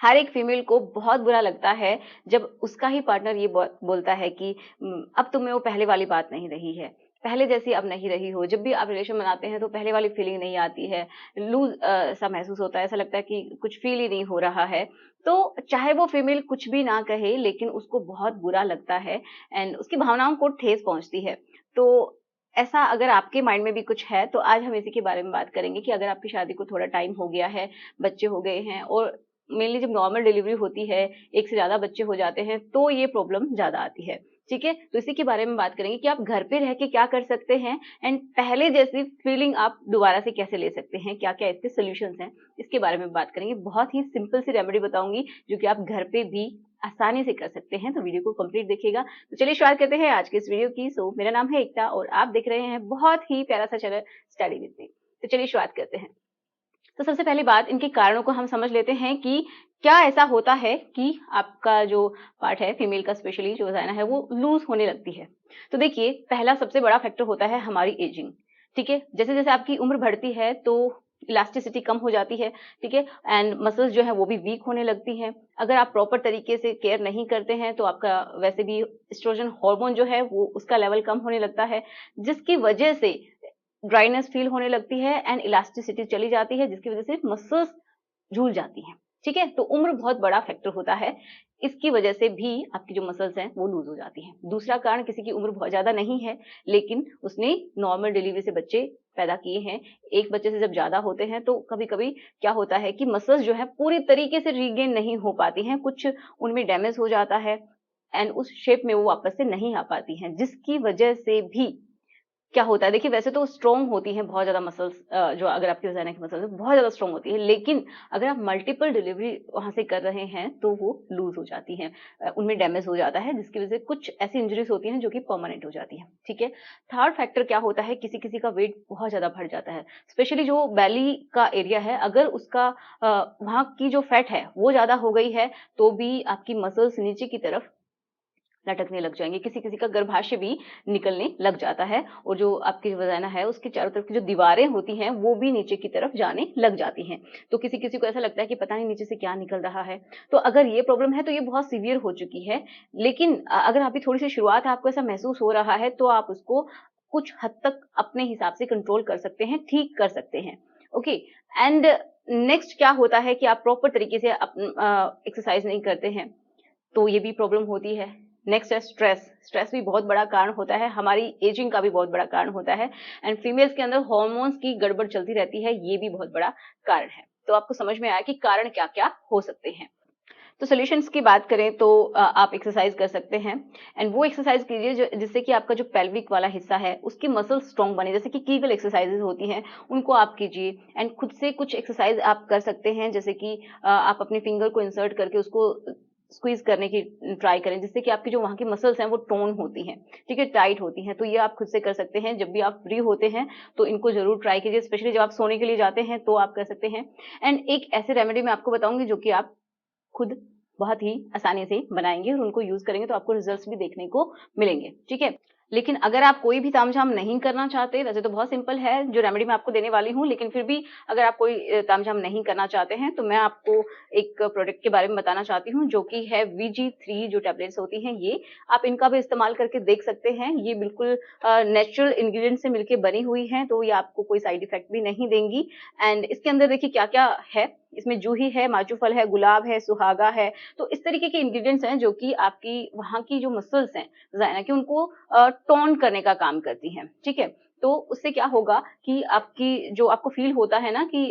हर एक फीमेल को बहुत बुरा लगता है जब उसका ही पार्टनर ये बोलता है कि अब तुम में वो पहले वाली बात नहीं रही है, पहले जैसी अब नहीं रही हो। जब भी आप रिलेशन बनाते हैं तो पहले वाली फीलिंग नहीं आती है, लूज सा महसूस होता है, ऐसा लगता है कि कुछ फील ही नहीं हो रहा है। तो चाहे वो फीमेल कुछ भी ना कहे, लेकिन उसको बहुत बुरा लगता है एंड उसकी भावनाओं को ठेस पहुंचती है। तो ऐसा अगर आपके माइंड में भी कुछ है तो आज हम इसी के बारे में बात करेंगे कि अगर आपकी शादी को थोड़ा टाइम हो गया है, बच्चे हो गए हैं और मेनली जब नॉर्मल डिलीवरी होती है, एक से ज्यादा बच्चे हो जाते हैं, तो ये प्रॉब्लम ज्यादा आती है। ठीक है, तो इसी के बारे में बात करेंगे कि आप घर पे रह के क्या कर सकते हैं एंड पहले जैसी फीलिंग आप दोबारा से कैसे ले सकते हैं, क्या क्या इसके सोल्यूशंस हैं, इसके बारे में बात करेंगे। बहुत ही सिंपल सी रेमेडी बताऊंगी जो कि आप घर पे भी आसानी से कर सकते हैं, तो वीडियो को कंप्लीट देखिएगा। तो चलिए शुरुआत करते हैं आज के इस वीडियो की। सो मेरा नाम है एकता और आप देख रहे हैं बहुत ही प्यारा सा चैनल स्टडी विद मी। तो चलिए शुरुआत करते हैं। तो सबसे पहली बात, इनके कारणों को हम समझ लेते हैं कि क्या ऐसा होता है कि आपका जो पार्ट है फीमेल का, स्पेशली जो वजाइना है, वो लूज होने लगती है। तो देखिए, पहला सबसे बड़ा फैक्टर होता है हमारी एजिंग। ठीक है, जैसे जैसे आपकी उम्र बढ़ती है तो इलास्टिसिटी कम हो जाती है। ठीक है, एंड मसल्स जो है वो भी वीक होने लगती हैं। अगर आप प्रॉपर तरीके से केयर नहीं करते हैं तो आपका वैसे भी एस्ट्रोजन हार्मोन जो है वो उसका लेवल कम होने लगता है, जिसकी वजह से ड्राइनेस फील होने लगती है एंड इलास्टिसिटी चली जाती है, जिसकी वजह से मसल्स झूल जाती हैं। ठीक है, तो उम्र बहुत बड़ा फैक्टर होता है, इसकी वजह से भी आपकी जो मसल्स हैं वो लूज हो जाती हैं। दूसरा कारण, किसी की उम्र बहुत ज्यादा नहीं है लेकिन उसने नॉर्मल डिलीवरी से बच्चे पैदा किए हैं। एक बच्चे से जब ज्यादा होते हैं तो कभी कभी क्या होता है कि मसल्स जो है पूरी तरीके से रीगेन नहीं हो पाती हैं, कुछ उनमें डैमेज हो जाता है एंड उस शेप में वो वापस से नहीं आ पाती हैं, जिसकी वजह से भी क्या होता है। देखिए, वैसे तो स्ट्रॉन्ग होती हैं बहुत ज्यादा मसल्स, जो अगर आपकी वजाइना की मसल्स बहुत ज्यादा स्ट्रॉन्ग होती है, लेकिन अगर आप मल्टीपल डिलीवरी वहां से कर रहे हैं तो वो लूज हो जाती हैं, उनमें डैमेज हो जाता है, जिसकी वजह से कुछ ऐसी इंजरीज होती हैं जो कि परमानेंट हो जाती हैं। ठीक है, थर्ड फैक्टर क्या होता है, किसी किसी का वेट बहुत ज्यादा बढ़ जाता है, स्पेशली जो बेली का एरिया है, अगर उसका वहां की जो फैट है वो ज्यादा हो गई है तो भी आपकी मसल्स नीचे की तरफ लटकने लग जाएंगे, किसी किसी का गर्भाशय भी निकलने लग जाता है और जो आपकी वजाइना है उसके चारों तरफ की जो दीवारें होती हैं वो भी नीचे की तरफ जाने लग जाती हैं। तो किसी किसी को ऐसा लगता है कि पता नहीं नीचे से क्या निकल रहा है। तो अगर ये प्रॉब्लम है तो ये बहुत सीवियर हो चुकी है, लेकिन अगर अभी थोड़ी सी शुरुआत है, आपको ऐसा महसूस हो रहा है, तो आप उसको कुछ हद तक अपने हिसाब से कंट्रोल कर सकते हैं, ठीक कर सकते हैं। ओके, एंड नेक्स्ट क्या होता है कि आप प्रॉपर तरीके से एक्सरसाइज नहीं करते हैं तो ये भी प्रॉब्लम होती है। नेक्स्ट है स्ट्रेस। स्ट्रेस भी बहुत बड़ा कारण होता है, हमारी एजिंग का भी बहुत बड़ा कारण होता है एंड फीमेल्स के अंदर हार्मोन्स की गड़बड़ चलती रहती है, ये भी बहुत बड़ा कारण है। तो आपको समझ में आया कि कारण क्या क्या हो सकते हैं। तो सॉल्यूशंस की बात करें तो आप एक्सरसाइज कर सकते हैं एंड वो एक्सरसाइज कीजिए जिससे कि आपका जो पेल्विक वाला हिस्सा है उसकी मसल स्ट्रांग बने, जैसे कि कीगल एक्सरसाइजेज होती हैं उनको आप कीजिए एंड खुद से कुछ एक्सरसाइज आप कर सकते हैं, जैसे कि आप अपने फिंगर को इंसर्ट करके उसको स्क्वीज करने की ट्राई करें, जिससे कि आपकी जो वहाँ की मसल्स हैं वो टोन होती हैं, ठीक है, टाइट होती हैं। तो ये आप खुद से कर सकते हैं, जब भी आप फ्री होते हैं तो इनको जरूर ट्राई कीजिए, स्पेशली जब आप सोने के लिए जाते हैं तो आप कर सकते हैं। एंड एक ऐसे रेमेडी मैं आपको बताऊंगी जो कि आप खुद बहुत ही आसानी से बनाएंगे और उनको यूज करेंगे तो आपको रिजल्ट्स भी देखने को मिलेंगे। ठीक है, लेकिन अगर आप कोई भी तामझाम नहीं करना चाहते, वैसे तो बहुत सिंपल है जो रेमेडी मैं आपको देने वाली हूँ, लेकिन फिर भी अगर आप कोई तामझाम नहीं करना चाहते हैं तो मैं आपको एक प्रोडक्ट के बारे में बताना चाहती हूँ जो कि है VG3 जो टैबलेट्स होती हैं। ये आप इनका भी इस्तेमाल करके देख सकते हैं, ये बिल्कुल नेचुरल इंग्रेडिएंट से मिलकर बनी हुई है, तो ये आपको कोई साइड इफेक्ट भी नहीं देंगी। एंड इसके अंदर देखिए क्या क्या है, इसमें जूही है, माचूफल है, गुलाब है, सुहागा है। तो इस तरीके के इंग्रेडिएंट्स हैं जो कि आपकी वहाँ की जो मसल्स हैं वजाइना की, उनको टोन करने का काम करती हैं। ठीक है, तो उससे क्या होगा कि आपकी जो आपको फील होता है ना कि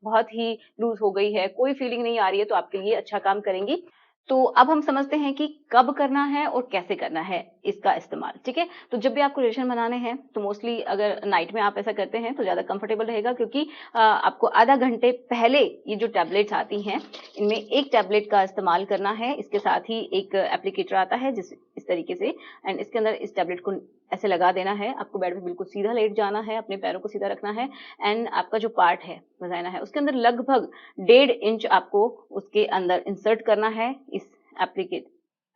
बहुत ही लूज हो गई है, कोई फीलिंग नहीं आ रही है, तो आपके लिए अच्छा काम करेंगी। तो अब हम समझते हैं कि कब करना है और कैसे करना है इसका इस्तेमाल। ठीक है, तो जब भी आपको रिलेशन बनाने हैं तो मोस्टली अगर नाइट में आप ऐसा करते हैं तो ज्यादा कंफर्टेबल रहेगा, क्योंकि आपको आधा घंटे पहले ये जो टैबलेट्स आती हैं इनमें एक टैबलेट का इस्तेमाल करना है। इसके साथ ही एक एप्लीकेटर आता है जिस इस तरीके से, एंड इसके अंदर इस टैबलेट को ऐसे लगा देना है। आपको बेड पे बिल्कुल सीधा लेट जाना है, अपने पैरों को सीधा रखना है एंड आपका जो पार्ट है वजाइना है उसके अंदर लगभग 1.5 इंच आपको उसके अंदर इंसर्ट करना है इस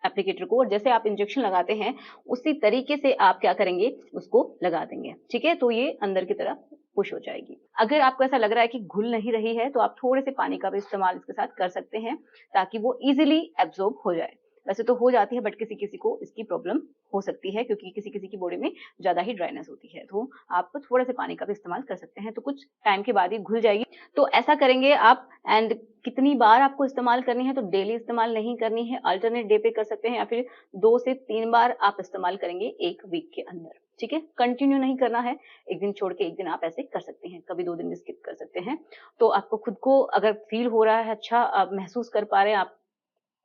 एप्लीकेटर को, और जैसे आप इंजेक्शन लगाते हैं उसी तरीके से आप क्या करेंगे, उसको लगा देंगे। ठीक है, तो ये अंदर की तरफ पुश हो जाएगी। अगर आपको ऐसा लग रहा है कि घुल नहीं रही है तो आप थोड़े से पानी का भी इस्तेमाल इसके साथ कर सकते हैं ताकि वो इजीली एब्जॉर्ब हो जाए। वैसे तो हो जाती है बट किसी किसी को इसकी प्रॉब्लम हो सकती है क्योंकि किसी किसी की बॉडी में ज्यादा ही ड्राइनेस होती है, तो आप थोड़े से पानी का भी इस्तेमाल कर सकते हैं, तो कुछ टाइम के बाद ही घुल जाएगी। तो ऐसा करेंगे आप। एंड कितनी बार आपको इस्तेमाल करनी है, तो डेली इस्तेमाल नहीं करनी है, अल्टरनेट डे पे कर सकते हैं या फिर 2 से 3 बार आप इस्तेमाल करेंगे 1 वीक के अंदर। ठीक है, कंटिन्यू नहीं करना है, एक दिन छोड़ के एक दिन आप ऐसे कर सकते हैं, कभी 2 दिन भी स्किप कर सकते हैं। तो आपको खुद को अगर फील हो रहा है अच्छा, आप महसूस कर पा रहे हैं, आप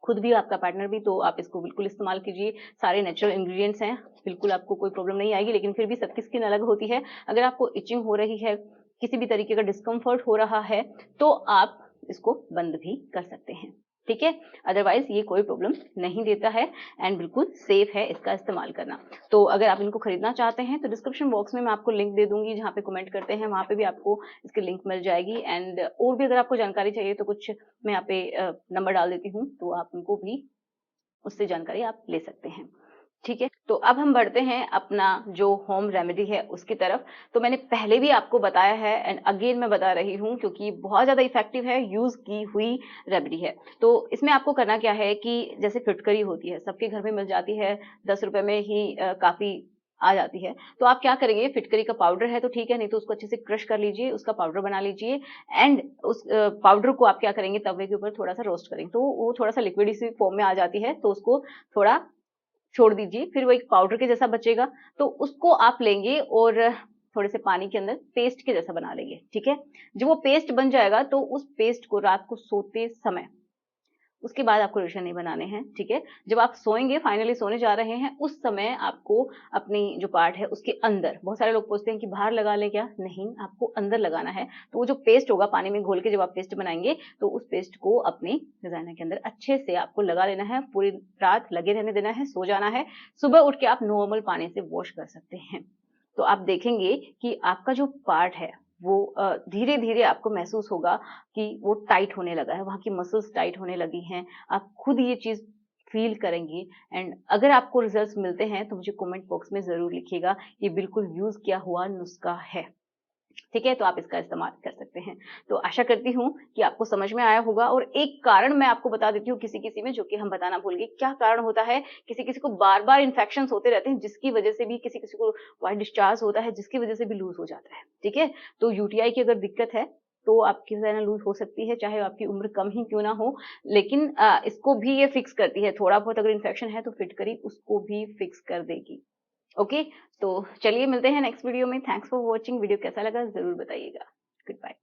खुद भी आपका पार्टनर भी, तो आप इसको बिल्कुल इस्तेमाल कीजिए। सारे नेचुरल इंग्रेडिएंट्स हैं, बिल्कुल आपको कोई प्रॉब्लम नहीं आएगी। लेकिन फिर भी सबकी स्किन अलग होती है, अगर आपको इचिंग हो रही है, किसी भी तरीके का डिस्कम्फर्ट हो रहा है, तो आप इसको बंद भी कर सकते हैं। ठीक है, अदरवाइज ये कोई प्रॉब्लम नहीं देता है एंड बिल्कुल सेफ है इसका इस्तेमाल करना। तो अगर आप इनको खरीदना चाहते हैं तो डिस्क्रिप्शन बॉक्स में मैं आपको लिंक दे दूंगी, जहाँ पे कमेंट करते हैं वहां पे भी आपको इसकी लिंक मिल जाएगी। एंड और भी अगर आपको जानकारी चाहिए तो कुछ मैं यहाँ पे नंबर डाल देती हूँ, तो आप उनको भी उससे जानकारी आप ले सकते हैं। ठीक है, तो अब हम बढ़ते हैं अपना जो होम रेमेडी है उसकी तरफ। तो मैंने पहले भी आपको बताया है एंड अगेन मैं बता रही हूँ क्योंकि बहुत ज्यादा इफेक्टिव है, यूज की हुई रेमेडी है। तो इसमें आपको करना क्या है कि जैसे फिटकरी होती है, सबके घर में मिल जाती है, 10 रुपए में ही काफी आ जाती है। तो आप क्या करेंगे, फिटकरी का पाउडर है तो ठीक है, नहीं तो उसको अच्छे से क्रश कर लीजिए, उसका पाउडर बना लीजिए। एंड उस पाउडर को आप क्या करेंगे, तवे के ऊपर थोड़ा सा रोस्ट करेंगे, तो वो थोड़ा सा लिक्विड सी फॉर्म में आ जाती है, तो उसको थोड़ा छोड़ दीजिए, फिर वो एक पाउडर के जैसा बचेगा, तो उसको आप लेंगे और थोड़े से पानी के अंदर पेस्ट के जैसा बना लेंगे। ठीक है, जब वो पेस्ट बन जाएगा तो उस पेस्ट को रात को सोते समय, उसके बाद आपको लोशन नहीं बनाने हैं। ठीक है, जब आप सोएंगे, फाइनली सोने जा रहे हैं, उस समय आपको अपनी जो पार्ट है उसके अंदर, बहुत सारे लोग पूछते हैं कि बाहर लगा ले, क्या, नहीं, आपको अंदर लगाना है। तो वो जो पेस्ट होगा पानी में घोल के जब आप पेस्ट बनाएंगे, तो उस पेस्ट को अपनी वजाइना के अंदर अच्छे से आपको लगा लेना है, पूरी रात लगे रहने देना है, सो जाना है। सुबह उठ के आप नॉर्मल पानी से वॉश कर सकते हैं। तो आप देखेंगे कि आपका जो पार्ट है वो धीरे धीरे आपको महसूस होगा कि वो टाइट होने लगा है, वहां की मसल्स टाइट होने लगी हैं, आप खुद ये चीज फील करेंगी। एंड अगर आपको रिजल्ट्स मिलते हैं तो मुझे कमेंट बॉक्स में जरूर लिखिएगा, ये बिल्कुल यूज किया हुआ नुस्खा है। ठीक है, तो आप इसका इस्तेमाल कर सकते हैं। तो आशा करती हूँ कि आपको समझ में आया होगा। और एक कारण मैं आपको बता देती हूँ किसी किसी में, जो कि हम बताना भूल गए, क्या कारण होता है, किसी किसी को बार बार इन्फेक्शन होते रहते हैं, जिसकी वजह से भी किसी किसी को वाइट डिस्चार्ज होता है, जिसकी वजह से भी लूज हो जाता है। ठीक है, तो यूटीआई की अगर दिक्कत है तो आपकी वजाइना लूज हो सकती है, चाहे आपकी उम्र कम ही क्यों ना हो। लेकिन इसको भी ये फिक्स करती है, थोड़ा बहुत अगर इन्फेक्शन है तो फिटकरी उसको भी फिक्स कर देगी। ओके, तो चलिए मिलते हैं नेक्स्ट वीडियो में। Thanks for watching. वीडियो कैसा लगा जरूर बताइएगा। Good bye.